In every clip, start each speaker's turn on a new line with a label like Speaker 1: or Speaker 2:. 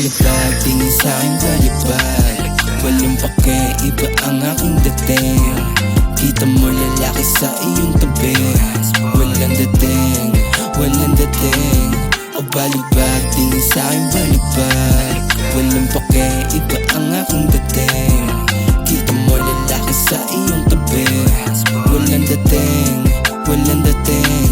Speaker 1: balibag, tingin sa'kin balibag. Walang pake, iba ang aking dating. Kita mo lalaki sa iyong tabi. Walang dating, walang dating. O balibag, tingin sa'kin balibag. Walang pake, iba ang aking dating. Kita mo lalaki sa iyong tabi. Walang dating, walang dating.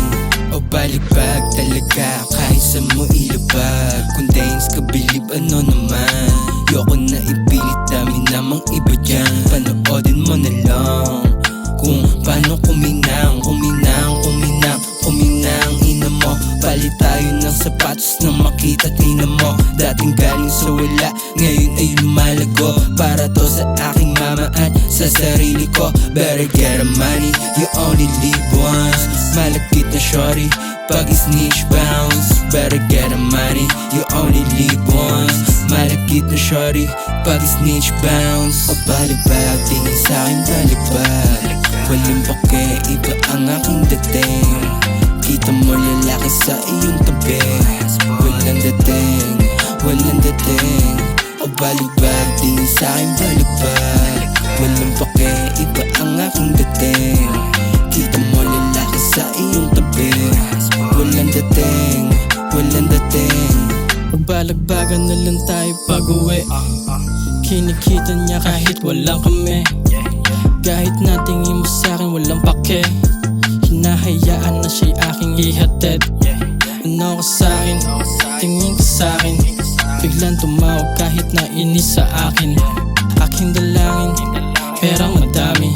Speaker 1: O balibag talaga, kahit sa mo ilabag. Kung dance ka bilib, ano naman. Yoko na ipilit, dami namang iba dyan. Panoodin mo na lang kung paano kuminang, kuminang, kuminang, kuminang. Ina mo, palit tayo ng sapatos na makita. Tingnan mo, dating galing sa wala, ngayon ay lumalago. Para to sa aking mama at sa sarili ko. Better get a money, you only live once. Malapit na shorty, pag snitch bounce. Better get a money, you only live once. Malapit na shorty, pag snitch bounce. O balibag, tingin sa'kin balibag. Walang pake, iba ang aking dating. Kita mo lalaki sa iyong tabi. Walang dating, walang dating. O balibag, tingin sa'kin balibag. Walang pake, iba ang aking dating. Kita mo lalaki sa iyong tabi. Walang dating, walang dating.
Speaker 2: Magbalagbagan na lang tayo pag-uwi. Kinikita niya kahit walang kami. Kahit natingin mo sa'kin walang pake. Hinahayaan na siya'y aking ihatid. Ano ka sa'kin, tingin ka sa'kin. Biglang tumawag kahit nainis sa akin. Aking dalangin, perang madami.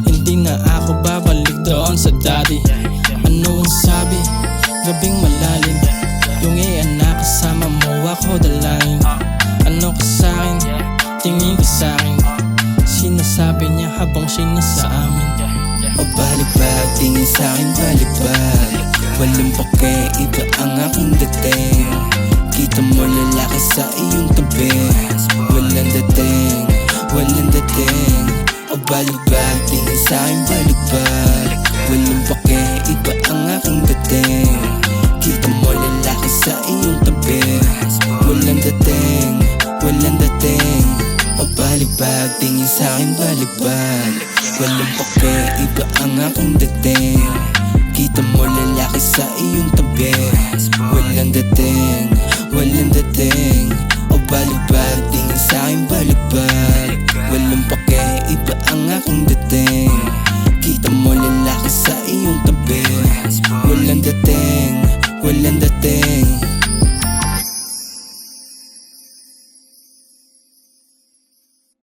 Speaker 2: Hindi na ako babalik doon sa dati. Ano ang sabi, gabing malalim. Yung anak kasama mo ako dalangin. Ano ka sa'kin, tingin ka sa'kin. Sinasabi niya habang siya nasa amin.
Speaker 1: O balibag, tingin sa'kin balibag. Walang pake, iba ang aking dating. Kita mo lalaki sa iyong tabi. Walang dating, walang dating. O balibag, tingin sa'kin balibag. Walang pake, iba ang aking dating. Kita mo lalaki sa iyong tabi. Walang dating, walang dating. O balibag, tingin sa'kin balibag. Walang pake, iba ang aking dating. Kita mo lalaki sa iyong tabi. Walang dating, walang dating. O balibag, tingin sa'kin balibag. Walang pake, iba ang aking dating.